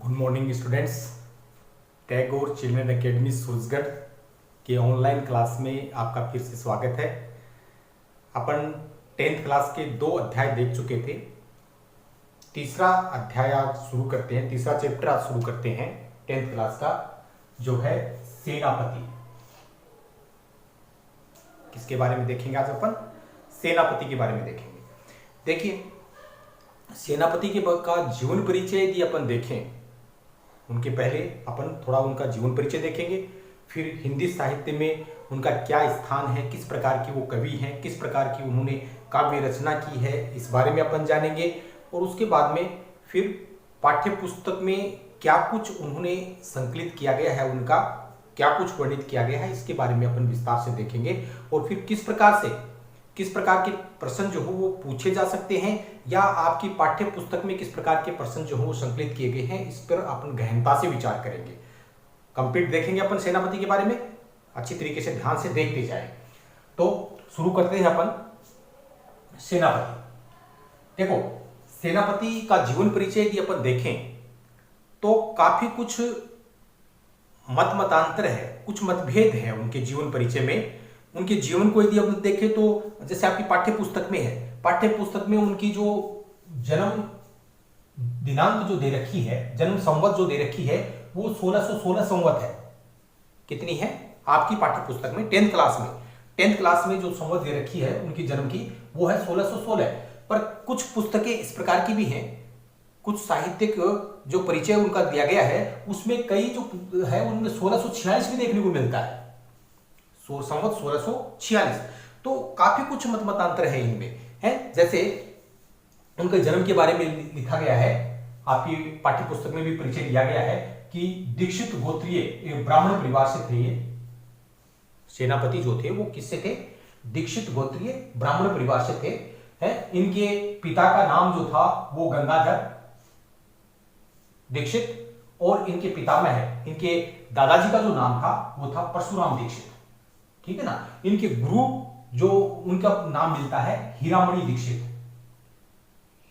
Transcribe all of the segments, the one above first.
Good morning students. Tagore children academy Surajgarh के online class में आपका फिर से स्वागत है। अपन 10th क्लास के 2 अध्याय देख चुके थे। तीसरा अध्याय आज शुरू करते हैं, तीसरा चैप्टर आज शुरू करते हैं 10th क्लास का, जो है सेनापति। किसके बारे में देखेंगे आज अपन? सेनापति के बारे में देखेंगे। देखिए, सेनापति के का जीवन परिचय यदि अपन देखें, उनके पहले अपन थोड़ा उनका जीवन परिचय देखेंगे, फिर हिंदी साहित्य में उनका क्या स्थान है, किस प्रकार की वो कवि हैं, किस प्रकार की उन्होंने काव्य रचना की है, इस बारे में अपन जानेंगे। और उसके बाद में फिर पाठ्य पुस्तक में क्या कुछ उन्होंने संकलित किया गया है, उनका क्या कुछ वर्णित किया गया है, इसके बारे में अपन विस्तार से देखेंगे। और फिर किस प्रकार के प्रश्न जो हो वो पूछे जा सकते हैं, या आपकी पाठ्य पुस्तक में किस प्रकार के प्रश्न जो हो वो संकलित किए गए हैं, इस पर अपन गहनता से विचार करेंगे। कंप्लीट देखेंगे अपन सेनापति के बारे में, अच्छी तरीके से ध्यान से देखते जाए। तो शुरू करते हैं अपन सेनापति। देखो, सेनापति का जीवन परिचय यदि अपन देखें तो काफी कुछ मतांतर है, कुछ मतभेद है उनके जीवन परिचय में। उनके जीवन को यदि अपन देखें तो जैसे आपकी पाठ्य पुस्तक में है, पाठ्य पुस्तक में उनकी जो जन्म दिनांक जो दे रखी है, जन्म संवत जो दे रखी है, वो 1616 संवत है। कितनी है आपकी पाठ्य पुस्तक में? 10th क्लास में जो संवत दे रखी है उनकी जन्म की, वो है 1616। पर कुछ पुस्तकें इस प्रकार की भी हैं, कुछ साहित्यिक जो परिचय उनका दिया गया है उसमें कई जो है उनमें 1646 भी देखने को मिलता है, संवत 1646। तो काफी कुछ मतांतर है इनमें, है। जैसे उनके जन्म के बारे में लिखा गया है, आपकी पाठ्य पुस्तक में भी परिचय दिया गया है कि दीक्षित गोत्रीय ब्राह्मण परिवार से थे। ये सेनापति जो थे वो किससे थे? दीक्षित गोत्रीय ब्राह्मण परिवार से थे, है। इनके पिता का नाम जो था वो गंगाधर दीक्षित, और इनके पितामह है, इनके दादाजी का जो नाम था वो था परशुराम दीक्षित, ठीक है ना। इनके गुरु जो उनका नाम मिलता है हीरामणि दीक्षित,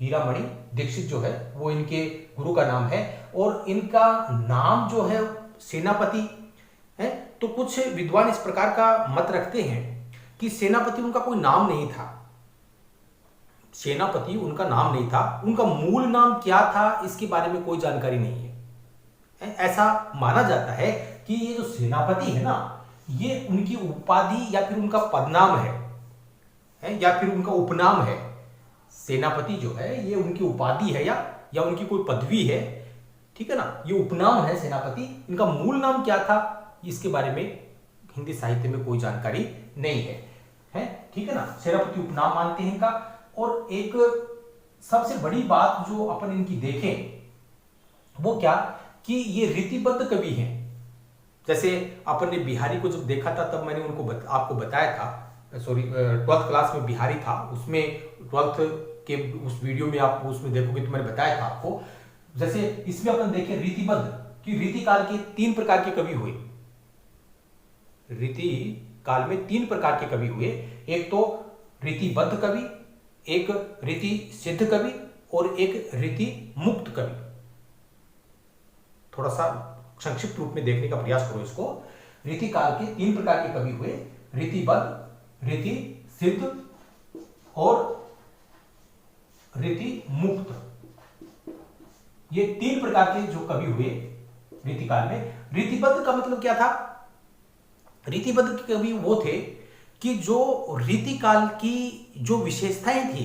हीरामणि दीक्षित जो है वो इनके गुरु का नाम है। और इनका नाम जो है सेनापति है। तो कुछ विद्वान इस प्रकार का मत रखते हैं कि सेनापति उनका कोई नाम नहीं था, सेनापति उनका नाम नहीं था, उनका मूल नाम क्या था इसके बारे में कोई जानकारी नहीं है। ऐसा माना जाता है कि ये जो सेनापति है ना, ये उनकी उपाधि या फिर उनका पदनाम है या फिर उनका उपनाम है। सेनापति जो है ये उनकी उपाधि है या उनकी कोई पदवी है, ठीक है ना, ये उपनाम है सेनापति। इनका मूल नाम क्या था इसके बारे में हिंदी साहित्य में कोई जानकारी नहीं है, ठीक है ना। सेनापति उपनाम मानते हैं इनका। और एक सबसे बड़ी बात जो अपन इनकी देखें वो क्या, कि ये रीतिबद्ध कवि हैं। जैसे अपन ने बिहारी को जब देखा था तब मैंने उनको आपको बताया था, 12th क्लास में बिहारी था, उसमें 12th के उस वीडियो में आप उसमें देखोगे तो मैंने बताया था आपको। जैसे इसमें अपन देखें रीतिबद्ध, कि रीति काल के 3 प्रकार के कवि हुए। रीति काल में 3 प्रकार के कवि हुए, एक तो रीतिबद्ध कवि, एक रीति सिद्ध कवि और एक रीति मुक्त कवि। थोड़ा सा संक्षिप्त रूप में देखने का प्रयास करो इसको। रीति काल के 3 प्रकार के कवि हुए, रीतिबद्ध, रीति सिद्ध और रीति मुक्त। ये 3 प्रकार के जो कवि हुए रीति काल में। रीतिबद्ध का मतलब क्या था? रीतिबद्ध के कवि वो थे कि जो रीति काल की जो विशेषताएं थी,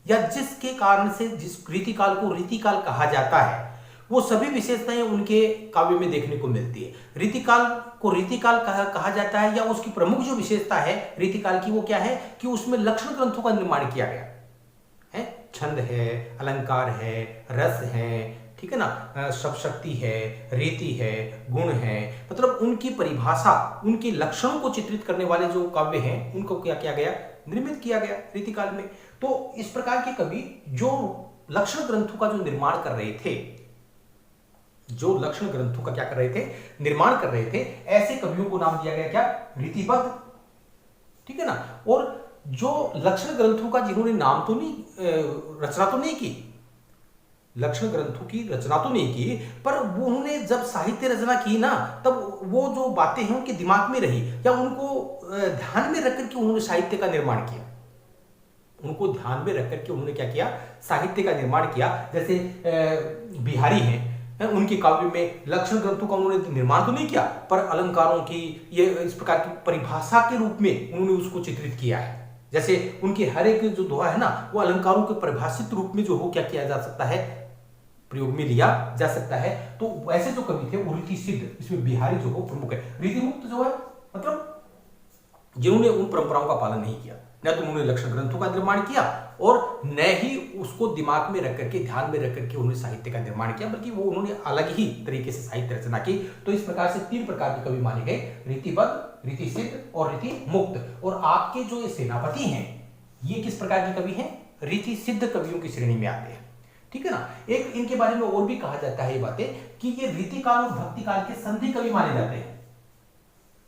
या जिसके कारण से जिस रीति काल को रीति काल कहा जाता है, वो सभी विशेषताएं उनके काव्य में देखने को मिलती है। रीतिकाल को रीतिकाल कहा जाता है, या उसकी प्रमुख जो विशेषता है रीतिकाल की वो क्या है, कि उसमें लक्षण ग्रंथों का निर्माण किया गया है। छंद है, अलंकार है, रस है, ठीक है ना, शब्द शक्ति है, रीति है, गुण है, मतलब उनकी परिभाषा, उनके लक्षणों को चित्रित करने वाले जो काव्य हैं उनको क्या किया गया, निर्मित किया गया रीतिकाल में। तो इस प्रकार के कवि जो लक्षण ग्रंथों का जो निर्माण कर रहे थे, जो लक्षण ग्रंथों का क्या कर रहे थे, निर्माण कर रहे थे, ऐसे कवियों को नाम दिया गया क्या, रीतिबद्ध, ठीक है ना। और जो लक्षण ग्रंथों का जिन्होंने नाम तो नहीं, रचना तो नहीं की, लक्षण ग्रंथों की रचना तो नहीं की, पर वो उन्होंने जब साहित्य रचना की ना, तब वो जो बातें हैं उनके दिमाग में रही, या उनको ध्यान में रख करके उन्होंने साहित्य का निर्माण किया। उनको ध्यान में रख करके उन्होंने क्या किया, साहित्य का निर्माण किया। जैसे बिहारी हैं, उनके काव्य में लक्षण ग्रंथों का उन्होंने निर्माण तो नहीं किया, पर अलंकारों की ये इस प्रकार की परिभाषा के रूप में उन्होंने उसको चित्रित किया है। जैसे उनके हर एक जो दोहा है ना, वो अलंकारों के परिभाषित रूप में जो हो क्या किया जा सकता है, प्रयोग में लिया जा सकता है। तो वैसे जो कवि थे वो रीति सिद्ध, इसमें बिहारी जो हो प्रमुख है। रीति मुक्त जो है मतलब जिन्होंने उन परंपराओं का पालन नहीं किया, न तो उन्होंने लक्षण ग्रंथों का निर्माण किया और न ही उसको दिमाग में रख करके, ध्यान में रख करके उन्होंने साहित्य का निर्माण किया, बल्कि वो उन्होंने अलग ही तरीके से साहित्य रचना की। तो इस प्रकार से 3 प्रकार के कवि माने गए, रीतिबद्ध, रीति सिद्ध और रीति मुक्त। और आपके जो ये सेनापति हैं, ये किस प्रकार के कवि हैं, रीति सिद्ध कवियों की श्रेणी में आते हैं। ठीक है ना। एक इनके बारे में और भी कहा जाता है ये बातें कि ये रीतिकाल और भक्तिकाल के संधि कवि माने जाते हैं।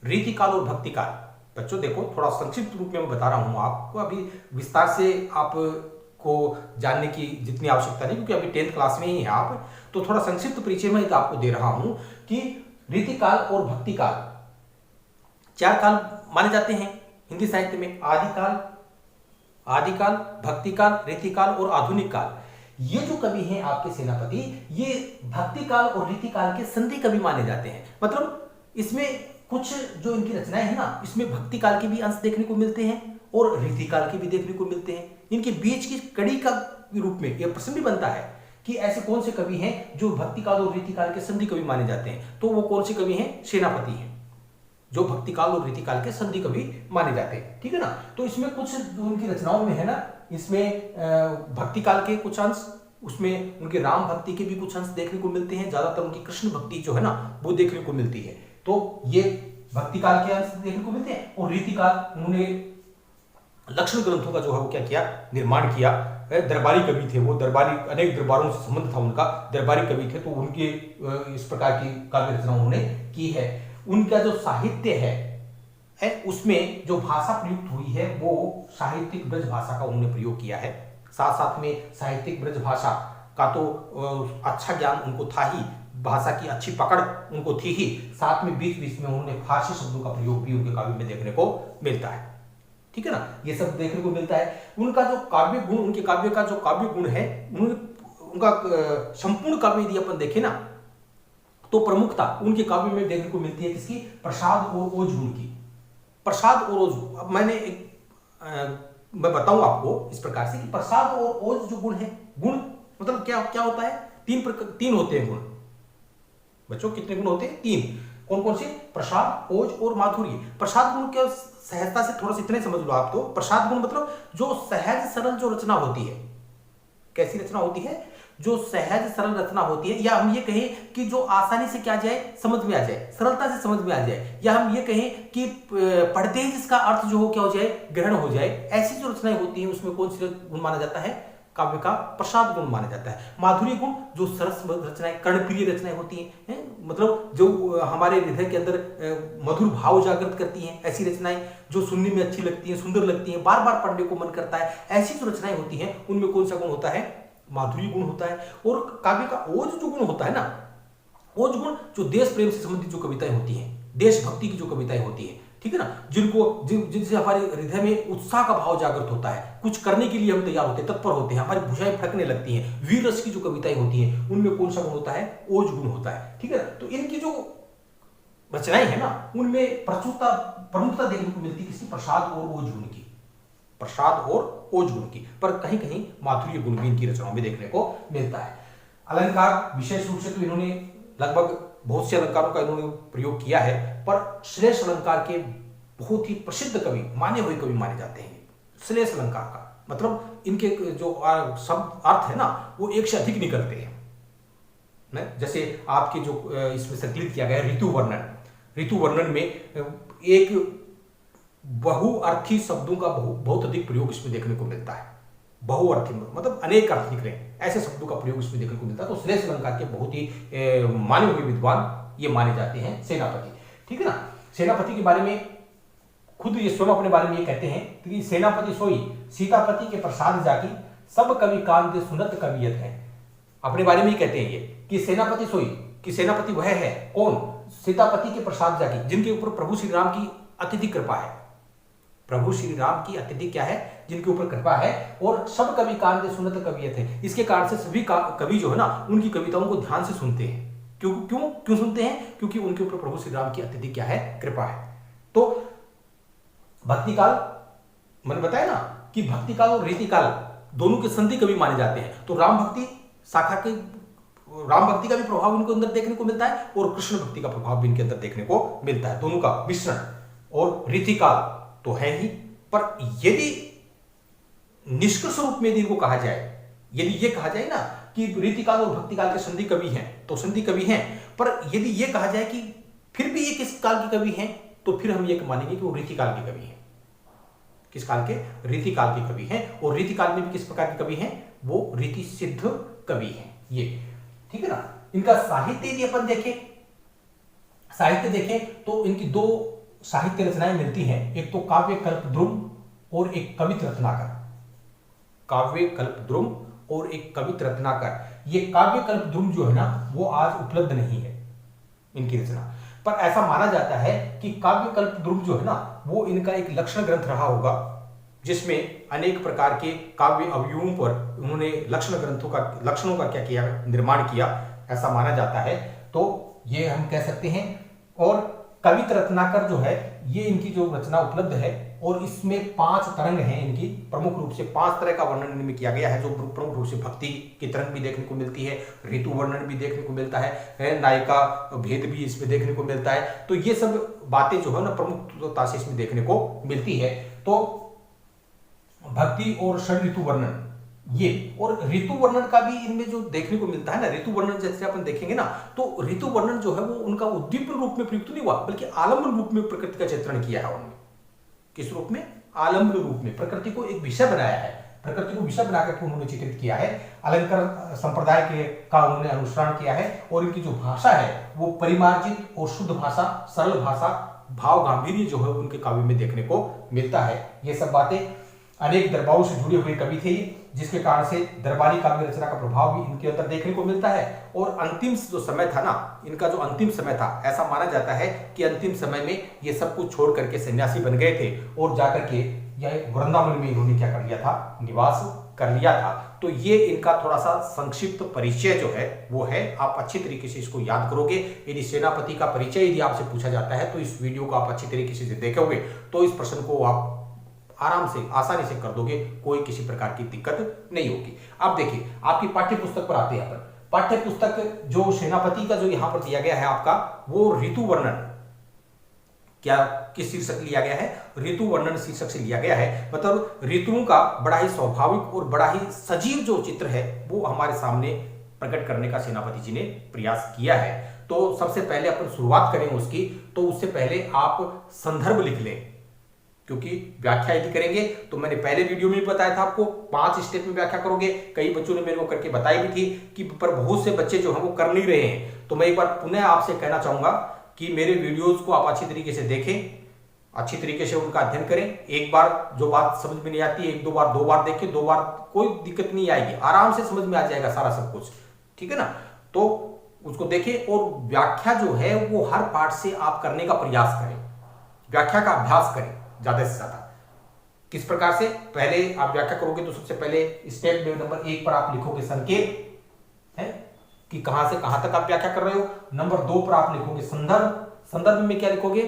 रीतिकाल और भक्तिकाल, बच्चों देखो थोड़ा संक्षिप्त रूप में मैं बता रहा हूं आपको, अभी विस्तार से आपको जानने की जितनी आवश्यकता नहीं, क्योंकि अभी 10th क्लास में ही हैं आप, तो थोड़ा संक्षिप्त परिचय में आपको दे रहा हूं कि रीतिकाल और भक्तिकाल 4 काल माने जाते हैं हिंदी साहित्य में। आदिकाल, भक्तिकाल, रीतिकाल और आधुनिक काल। ये जो कवि हैं आपके सेनापति, ये भक्तिकाल और रीतिकाल के संधि कवि माने जाते हैं। मतलब इसमें कुछ जो इनकी रचनाएं हैं ना, इसमें भक्तिकाल के भी अंश देखने को मिलते हैं और रीतिकाल के भी देखने को मिलते हैं। इनके बीच की कड़ी का रूप में यह प्रश्न भी बनता है कि ऐसे कौन से कवि हैं जो भक्तिकाल और रीतिकाल के संधि कवि माने जाते हैं। तो वो कौन से कवि हैं, सेनापति हैं, जो भक्तिकाल और रीतिकाल के संधि कवि माने जाते हैं। ठीक है ना। तो इसमें कुछ जो उनकी रचनाओं में है ना, इसमें भक्तिकाल के कुछ अंश, उसमें उनके राम भक्ति के भी कुछ अंश देखने को मिलते हैं। ज्यादातर उनकी कृष्ण भक्ति जो है ना, वो देखने को मिलती है। तो ये भक्तिकाल के अंश देखने को मिलते हैं। और रीतिकाल, उन्होंने लक्षण ग्रंथों का जो है वो क्या किया, निर्माण किया। दरबारी कवि थे वो, दरबारी, अनेक दरबारों से संबंध था उनका, दरबारी कवि थे, तो उनके इस प्रकार की काव्य रचना उन्होंने की है। उनका जो साहित्य है उसमें जो भाषा प्रयुक्त हुई है वो साहित्यिक ब्रज भाषा का उन्होंने प्रयोग किया है। साथ साथ में साहित्यिक ब्रज भाषा का तो अच्छा ज्ञान उनको था ही, भाषा की अच्छी पकड़ उनको थी ही, साथ में बीच बीच में उन्होंने फारसी शब्दों का प्रयोग भी उनके काव्य में देखने को मिलता है। ठीक है ना, ये सब देखने को मिलता है। उनका जो काव्य गुण, उनके काव्य का जो काव्य गुण है, उनका संपूर्ण काव्य यदि अपन देखें ना, तो प्रमुखता उनके काव्य में देखने को मिलती है किसकी, प्रसाद और ओज गुण की। प्रसाद और ओज, अब मैं बताऊं आपको इस प्रकार से कि प्रसाद और ओज जो गुण है, गुण मतलब क्या क्या होता है, 3 होते हैं गुण। बच्चों कितने गुण होते हैं, 3। कौन कौन से, प्रसाद, ओज और माधुर्य। प्रसाद गुण के सहजता से थोड़ा सा इतने समझ लो आप, तो प्रसाद गुण मतलब जो सहज सरल जो रचना होती है। कैसी रचना होती है, जो सहज सरल रचना होती है, या हम ये कहें कि जो आसानी से क्या जाए, समझ में आ जाए, सरलता से समझ में आ जाए, या हम ये कहें कि पढ़ते ही जिसका अर्थ जो हो क्या हो जाए, ग्रहण हो जाए। ऐसी जो रचनाएं होती हैं उसमें कौन सी गुण माना जाता है, काव्य का प्रसाद गुण माना जाता है। माधुर्य गुण जो सरस रचनाएं, कर्णप्रिय रचनाएं होती हैं, मतलब जो हमारे हृदय के अंदर मधुर भाव जागृत करती हैं, ऐसी रचनाएं जो सुनने में अच्छी लगती हैं, सुंदर लगती हैं, बार बार पढ़ने को मन करता है, ऐसी जो रचनाएं होती हैं उनमें कौन सा गुण होता है, माधुर्य गुण होता है। और काव्य का ओज जो गुण होता है ना, ओज गुण जो देश प्रेम से संबंधित जो कविताएं होती हैं, देशभक्ति की जो कविताएं होती हैं, ठीक है ना, जिनसे हमारे हृदय में उत्साह का भाव जागृत होता है, कुछ करने के लिए हम तैयार होते हैं, तत्पर होते हैं, हमारी भुजाएं फड़कने लगती हैं, वीर रस की जो कविताएं होती हैं, उनमें कौन सा गुण होता है, ओज गुण होता है। ठीक है ना। तो इनकी जो रचनाएं है ना, उनमें प्रमुखता देखने को मिलती है किसी, प्रसाद और ओज गुण की, प्रसाद और ओज गुण की, पर कहीं कहीं माधुर्य गुण भी इनकी रचनाओं में देखने को मिलता है। अलंकार विशेष रूप से तो इन्होंने लगभग बहुत से अलंकारों का इन्होंने प्रयोग किया है, पर श्लेष अलंकार के बहुत ही प्रसिद्ध कवि, माने हुए कवि माने जाते हैं। श्लेष अलंकार का मतलब इनके जो शब्द अर्थ है ना, वो एक से अधिक निकलते हैं। जैसे आपके जो इसमें संकलित किया गया ऋतु वर्णन, ऋतु वर्णन में एक बहुअर्थी शब्दों का बहुत अधिक प्रयोग इसमें देखने को मिलता है। बहुअर्थी मतलब अनेक अर्थ निकले, ऐसे शब्दों का प्रयोग इसमें देखने को मिलता है। तो श्लेष अलंकार के बहुत ही माने हुए विद्वान ये माने जाते हैं सेनापति। ठीक है ना। सेनापति के बारे में खुद ये स्वयं अपने बारे में ये कहते हैं कि सेनापति सोई सीतापति के प्रसाद जाकी, सब कवि कांत सुनत कवियत है। अपने बारे में ही कहते हैं ये कि सेनापति सोई, कि सेनापति वह है कौन, सीतापति के प्रसाद जाकी, जिनके ऊपर प्रभु श्री राम की अत्यधिक कृपा है। प्रभु श्री राम की अत्यधिक क्या है, जिनके ऊपर कृपा है। और सब कवि कान दे सुनत कवि थे, इसके कारण से सभी कवि जो है ना उनकी कविताओं को ध्यान से सुनते हैं। क्यों क्यों क्यों सुनते हैं? क्योंकि उनके ऊपर प्रभु श्री राम की अत्यधिक क्या है, कृपा है। तो भक्ति काल मैंने बताया ना कि भक्ति काल और रीति काल दोनों के संधि कवि माने जाते हैं। तो राम भक्ति शाखा के राम भक्ति का भी प्रभाव इनके अंदर देखने को मिलता है और कृष्ण भक्ति का प्रभाव भी इनके अंदर देखने को मिलता है, दोनों का मिश्रण। और रीति काल तो है ही, पर यदि निष्कर्ष रूप में यदि इनको कहा जाए, यदि ये कहा जाए ना कि रीति काल और भक्ति काल के संधि कवि हैं, तो संधि कवि हैं, पर यदि ये कहा जाए कि फिर भी ये किस काल के कवि हैं, तो फिर हम ये मानेंगे कि वो रीति काल के कवि हैं। किस काल के? रीति काल के कवि हैं। और रीति काल में भी किस प्रकार के कवि हैं? वो रीति सिद्ध कवि हैं ये, ठीक है ना। इनका साहित्य यदि अपन देखें, साहित्य देखें तो इनकी दो साहित्य रचनाएं मिलती हैं, एक तो काव्य कल्पद्रुम और एक कवित रत्नाकर। काव्य कल्पद्रुम और एक कवित रत्नाकर। ये काव्य कल्पद्रुम जो है ना वो आज उपलब्ध नहीं है इनकी रचना, पर ऐसा माना जाता है कि काव्य कल्पद्रुम जो है ना वो इनका एक लक्षण ग्रंथ रहा होगा, जिसमें अनेक प्रकार के काव्य अवयवों पर उन्होंने लक्षणों का क्या किया, निर्माण किया, ऐसा माना जाता है। तो ये हम कह सकते हैं। और कवित रत्नाकर जो है ये इनकी जो रचना उपलब्ध है और इसमें 5 तरंग हैं इनकी, प्रमुख रूप से 5 तरह का वर्णन इनमें किया गया है, जो प्रमुख रूप से भक्ति की तरंग भी देखने को मिलती है, ऋतु वर्णन भी देखने को मिलता है, नायिका भेद भी इसमें देखने को मिलता है। तो ये सब बातें जो है ना प्रमुखता से इसमें देखने को मिलती है। तो भक्ति और षड ऋतु वर्णन ये, और ऋतु वर्णन का भी इनमें जो देखने को मिलता है ना, ऋतु वर्णन जैसे अपन देखेंगे ना तो ऋतु वर्णन जो है वो उनका उद्दीपन रूप में प्रयुक्त नहीं हुआ, बल्कि आलम्बन रूप में प्रकृति का चित्रण किया है उन्होंने। किस रूप में? आलम्बन रूप में प्रकृति को एक विषय बनाया है, प्रकृति को विषय बनाकर के उन्होंने चित्रित किया है। अलंकार संप्रदाय का उन्होंने अनुसरण किया है और इनकी जो भाषा है वो परिमार्जित और शुद्ध भाषा, सरल भाषा, भाव गांभीर्य जो है उनके काव्य में देखने को मिलता है। ये सब बातें, अनेक दरबारों से जुड़े हुए कवि थे, जिसके कारण से दरबारी काव्य रचना का प्रभाव भी इनके अंदर देखने को मिलता है। और अंतिम जो समय था ना, इनका जो अंतिम समय था, ऐसा माना जाता है कि अंतिम समय में ये सब कुछ छोड़ करके सन्यासी बन गए थे और जाकर के यह वृंदावन में इन्होंने क्या कर लिया था, निवास कर लिया था। तो ये इनका थोड़ा सा संक्षिप्त परिचय जो है वो है। आप अच्छी तरीके से इसको याद करोगे। यदि सेनापति का परिचय यदि आपसे पूछा जाता है तो इस वीडियो को आप अच्छी तरीके से देखोगे तो इस प्रश्न को आप आराम से, आसानी से कर दोगे, कोई किसी प्रकार की दिक्कत नहीं होगी। अब देखिए आपकी पाठ्य पुस्तक पर आते हैं अपन। पाठ्य पुस्तक जो सेनापति का जो यहां पर दिया गया है आपका, वो ऋतु वर्णन, क्या किस शीर्षक लिया गया है? ऋतु वर्णन शीर्षक से लिया गया है। मतलब ऋतुओं का बड़ा ही स्वाभाविक और बड़ा ही सजीव जो चित्र है वो हमारे सामने प्रकट करने का सेनापति जी ने प्रयास किया है। तो सबसे पहले अपन शुरुआत करें उसकी, तो उससे पहले आप संदर्भ लिख लें, क्योंकि व्याख्या यदि करेंगे तो मैंने पहले वीडियो में बताया था आपको 5 स्टेप में व्याख्या करोगे। कई बच्चों ने मेरे को करके बताई भी थी कि पर बहुत से बच्चे जो हैं वो कर नहीं रहे हैं। तो मैं एक बार पुनः आपसे कहना चाहूंगा कि मेरे वीडियोस को आप अच्छी तरीके से देखें, अच्छी तरीके से उनका अध्ययन करें। एक बार जो बात समझ में नहीं आती है 1-2 बार 2 बार देखें, 2 बार कोई दिक्कत नहीं आएगी, आराम से समझ में आ जाएगा सारा सब कुछ, ठीक है ना। तो उसको देखें और व्याख्या जो है वो हर पार्ट से आप करने का प्रयास करें, व्याख्या का अभ्यास करें ज्यादा से ज्यादा। किस प्रकार से? पहले आप व्याख्या करोगे तो सबसे पहले स्टेप नंबर 1 पर आप लिखोगे संकेत है कि कहां से कहां तक आप व्याख्या कर रहे हो। नंबर 2 पर आप लिखोगे संदर्भ। संदर्भ में क्या लिखोगे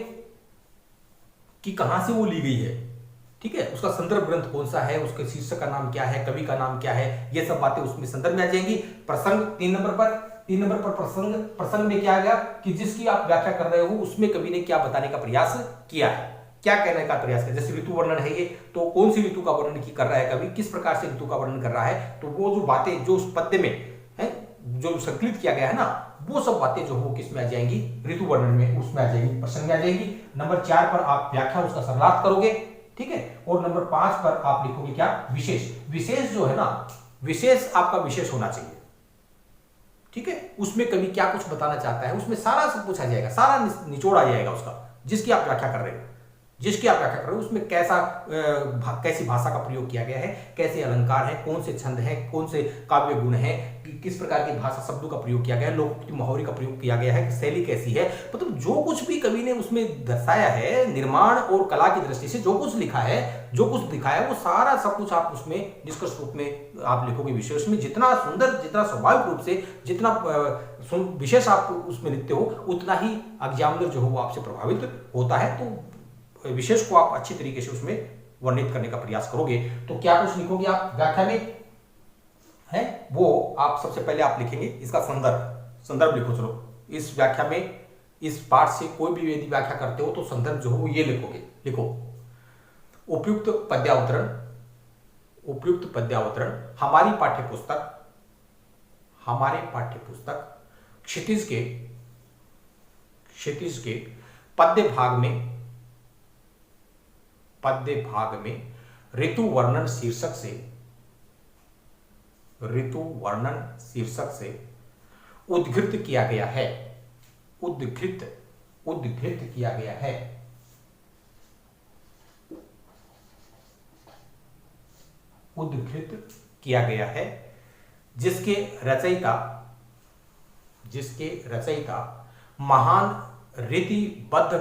कि कहां से वो ली गई है, ठीक है, उसका संदर्भ ग्रंथ कौन सा है, उसके शीर्षक का नाम क्या है, कवि का नाम क्या है, ये सब बातें उसमें संदर्भ में आ जाएंगी। प्रसंग 3 नंबर पर प्रसंग में क्या आ गया कि जिसकी आप व्याख्या कर रहे हो उसमें कवि ने क्या बताने का प्रयास किया है, क्या कहने का प्रयास किया। जैसे ऋतु वर्णन है ये, तो कौन सी ऋतु का वर्णन की कर रहा है कवि, किस प्रकार से ऋतु का वर्णन कर रहा है, तो वो जो बातें जो उस पद्य में है जो संकलित किया गया है ना, वो सब बातें जो वो किस में आ जाएंगी, ऋतु वर्णन में, उसमें आ जाएंगी, प्रसंग में आ जाएंगी। नंबर 4 पर आप व्याख्या उसका सरलार्थ करोगे, ठीक है। और नंबर 5 पर आप लिखोगे क्या, विशेष। विशेष जो है ना, विशेष आपका विशेष होना चाहिए, ठीक है। उसमें कवि क्या कुछ बताना चाहता है, उसमें सारा सब कुछ आ जाएगा, सारा निचोड़ आ जाएगा उसका, जिसकी आप व्याख्या कर रहे हो। जिसकी आप व्याख्या कर रहे हो उसमें कैसी भाषा का प्रयोग किया गया है, कैसे अलंकार है, कौन से छंद है, कौन से काव्य गुण है, किस प्रकार की भाषा शब्दों का प्रयोग किया गया है, लोकोक्ति मुहावरे का प्रयोग किया गया है, शैली कैसी है, मतलब जो कुछ भी कवि ने उसमें दर्शाया है निर्माण और कला की दृष्टि से, जो कुछ लिखा है, जो कुछ दिखाया है, वो सारा सब कुछ आप उसमें निष्कर्ष रूप में आप लिखोगे विशेष में। जितना सुंदर, जितना स्वाभाविक रूप से, जितना विशेष आप उसमें लिखते हो, उतना ही एग्जामिनर जो है वो आपसे प्रभावित होता है। तो विशेष को आप अच्छी तरीके से उसमें वर्णित करने का प्रयास करोगे। तो क्या कुछ लिखोगे आप व्याख्या में है, वो आप सबसे पहले आप लिखेंगे इसका संदर्भ लिखो। चलो इस व्याख्या में, इस पाठ से कोई भी यदि व्याख्या करते हो तो संदर्भ जो हो वो ये लिखो। उपयुक्त पद्यावतरण हमारी पाठ्यपुस्तक क्षितिज के पद्य भाग में ऋतु वर्णन शीर्षक से उद्धृत किया गया है। उद्धृत किया गया है जिसके रचयिता महान रीतिबद्ध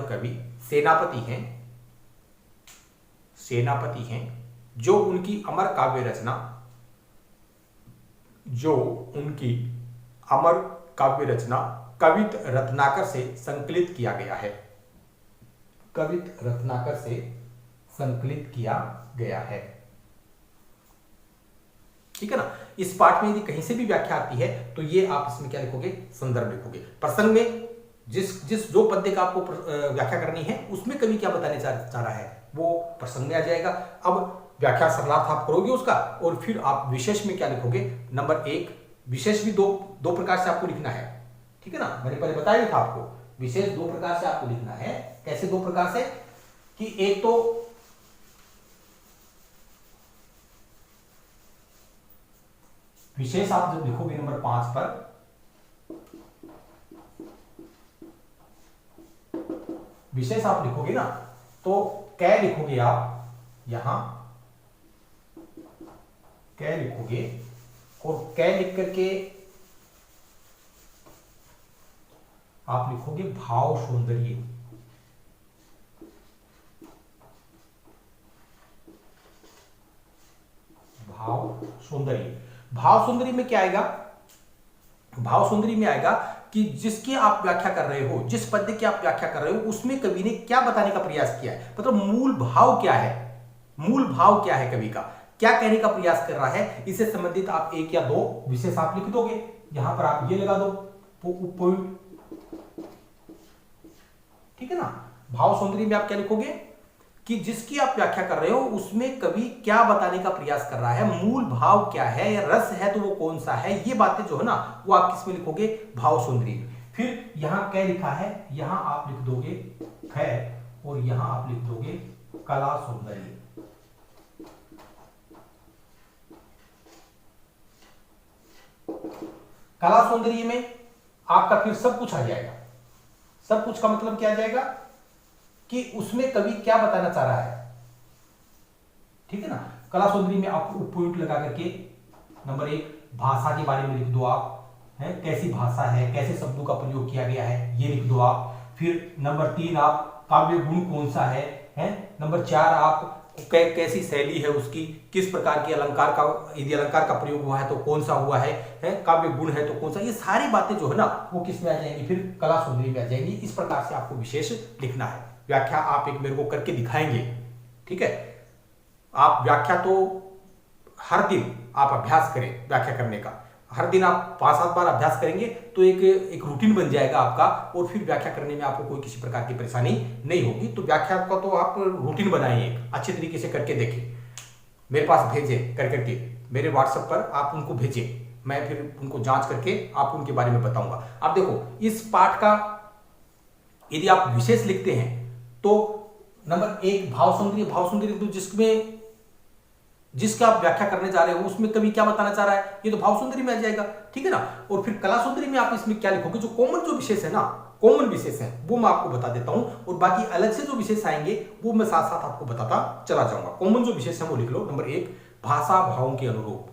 कवि सेनापति हैं जो उनकी अमर काव्य रचना कवित रत्नाकर से संकलित किया गया है। ठीक है ना। इस पाठ में यदि कहीं से भी व्याख्या आती है तो ये आप इसमें क्या लिखोगे, संदर्भ लिखोगे। प्रसंग में जो पद्य का आपको व्याख्या करनी है उसमें कवि क्या बताने चाह रहा है वो प्रसंग में आ जाएगा। अब व्याख्या सरलार्थ आप करोगे उसका, और फिर आप विशेष में क्या लिखोगे। नंबर 1, विशेष भी दो प्रकार से आपको लिखना है। ठीक है ना, मैंने पहले बताया था आपको, विशेष 2 प्रकार से आपको लिखना है। कैसे 2 प्रकार से, कि एक तो विशेष आप जब लिखोगे नंबर 5 पर, विशेष आप लिखोगे ना तो कै लिखोगे आप, यहां कै लिखोगे, और कै लिख करके आप लिखोगे भाव सौंदर्य। भाव सौंदर्य में क्या आएगा, भाव सौंदर्य में आएगा कि जिसकी आप व्याख्या कर रहे हो, जिस पद्य की आप व्याख्या कर रहे हो उसमें कवि ने क्या बताने का प्रयास किया है, मतलब मूल भाव क्या है कवि का, क्या कहने का प्रयास कर रहा है, इससे संबंधित आप 1 या 2 विशेष आप लिख दोगे। यहां पर आप ये लगा दो पॉइंट। ठीक है ना। भाव सौंदर्य में आप क्या लिखोगे कि जिसकी आप व्याख्या कर रहे हो उसमें कवि क्या बताने का प्रयास कर रहा है, मूल भाव क्या है, रस है तो वो कौन सा है, ये बातें जो है ना वो आप किसमें लिखोगे, भाव सौंदर्य में। फिर यहां क्या लिखा है, यहां आप लिख दोगे खैर, और यहां आप लिख दोगे कला सौंदर्य। कला सौंदर्य में आपका फिर सब कुछ आ जाएगा। सब कुछ का मतलब क्या आ जाएगा कि उसमें कवि क्या बताना चाह रहा है। ठीक है ना। कला सौंदर्य में आप पॉइंट लगा करके नंबर 1 भाषा के बारे में लिख दो आप, है कैसी भाषा है, कैसे शब्दों का प्रयोग किया गया है, ये लिख दो आप। फिर नंबर 3 आप काव्य गुण कौन सा है। नंबर 4 आप कैसी शैली है उसकी, किस प्रकार की अलंकार का, यदि अलंकार का प्रयोग हुआ है तो कौन सा हुआ है, काव्य गुण है तो कौन सा, ये सारी बातें जो है ना वो किस में आ जाएंगी, फिर कला सौंदर्य में आ जाएंगी। इस प्रकार से आपको विशेष लिखना है। व्याख्या आप एक मेरे को करके दिखाएंगे। ठीक है। आप व्याख्या तो हर दिन आप अभ्यास करें व्याख्या करने का, हर दिन आप 5-7 बार अभ्यास करेंगे तो एक रूटीन बन जाएगा आपका, और फिर व्याख्या करने में आपको कोई किसी प्रकार की परेशानी नहीं होगी। तो व्याख्या का तो आप रूटीन बनाएं, एक अच्छे तरीके से करके देखें, मेरे पास भेजें करके, मेरे व्हाट्सएप पर आप उनको भेजें, मैं फिर उनको जांच करके आपको उनके बारे में बताऊंगा। अब देखो इस पाठ का यदि आप विशेष लिखते हैं तो नंबर 1 भाव सौंदर्य तो जिसका आप व्याख्या करने जा रहे हो उसमें कवि क्या बताना चाह रहा है, ये तो भाव सौंदर्य में आ जाएगा। ठीक है ना। और फिर कला सौंदर्य में आप इसमें क्या लिखोगे, जो कॉमन जो विशेष है ना कॉमन विशेष हैं वो मैं आपको बता देता हूं, और बाकी अलग से जो विशेष आएंगे वो मैं साथ साथ आपको बताता चला जाऊंगा। कॉमन जो विशेष है वो लिख लो। नंबर 1 भाषा भावों के अनुरूप,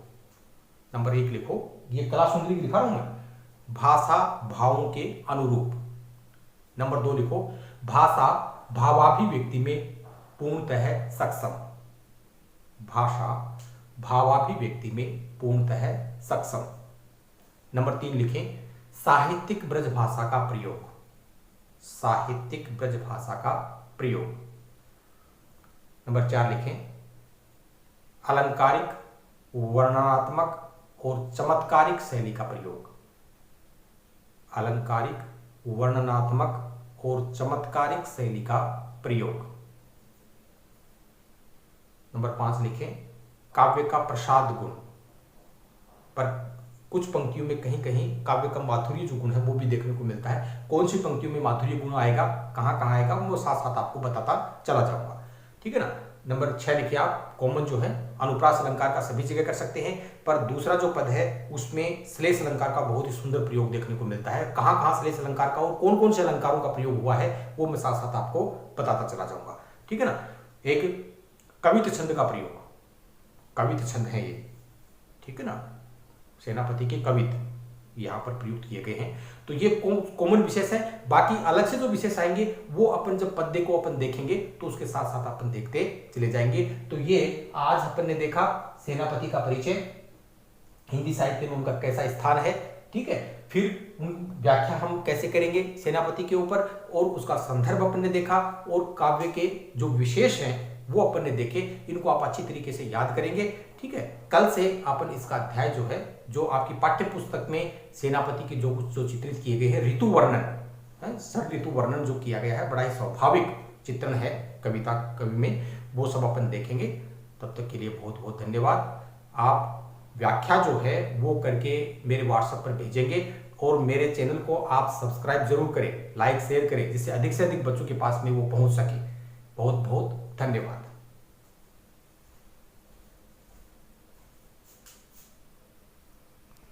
नंबर 1 लिखो, ये कला सुंदरी लिखा रहा हूं मैं, भाषा भावों के अनुरूप। नंबर 2 लिखो भाषा भावाभिव्यक्ति में पूर्णतः सक्षम, भाषा भावाभिव्यक्ति में पूर्णतः सक्षम। नंबर 3 लिखें साहित्यिक ब्रज भाषा का प्रयोग, साहित्यिक ब्रज भाषा का प्रयोग। नंबर 4 लिखें अलंकारिक वर्णनात्मक और चमत्कारिक शैली का प्रयोग, अलंकारिक वर्णनात्मक और चमत्कारिक शैली का प्रयोग। नंबर 5 लिखें काव्य का प्रसाद गुण, पर कुछ पंक्तियों में कहीं कहीं काव्य का माधुर्य जो गुण है वो भी देखने को मिलता है। कौन सी पंक्तियों में माधुर्य गुण आएगा, कहां कहां आएगा, वो साथ साथ आपको बताता चला जाऊंगा, ठीक है ना। नंबर 6 लिखिए आप कॉमन जो है अनुप्रास अलंकार का सभी जगह कर सकते हैं, पर दूसरा जो पद है उसमें श्लेष अलंकार का बहुत ही सुंदर प्रयोग देखने को मिलता है। कहां कहां श्लेष अलंकार का और कौन कौन से अलंकारों का प्रयोग हुआ है वो मैं साथ साथ आपको बताता चला जाऊंगा, ठीक है ना। एक कवित छंद का प्रयोग, कवित छंद है ये, ठीक है ना, सेनापति के कवित यहां पर प्रयुक्त किए गए हैं, तो ये कॉमन विशेष है। बाकी अलग से जो विशेष आएंगे वो अपन जब पद्य को अपन देखेंगे तो उसके साथ साथ अपन देखते चले जाएंगे। तो ये आज अपन ने देखा सेनापति का परिचय, हिंदी साहित्य में उनका कैसा स्थान है, ठीक है। फिर व्याख्या हम कैसे करेंगे सेनापति के ऊपर, और उसका संदर्भ अपन ने देखा, और काव्य के जो विशेष हैं वो अपन ने देखे। इनको आप अच्छी तरीके से याद करेंगे, ठीक है। कल से अपन इसका अध्याय जो है, जो आपकी पाठ्य पुस्तक में सेनापति के जो कुछ जो चित्रित किए गए हैं ऋतु वर्णन, षड ऋतु वर्णन जो किया गया है, बड़ा ही स्वाभाविक चित्रण है कविता कवि में, वो सब अपन देखेंगे। तब तक के लिए बहुत बहुत धन्यवाद। आप व्याख्या जो है वो करके मेरे व्हाट्सएप पर भेजेंगे, और मेरे चैनल को आप सब्सक्राइब जरूर करें, लाइक शेयर करें, जिससे अधिक से अधिक बच्चों के पास में वो पहुंच सके। बहुत बहुत धन्यवाद।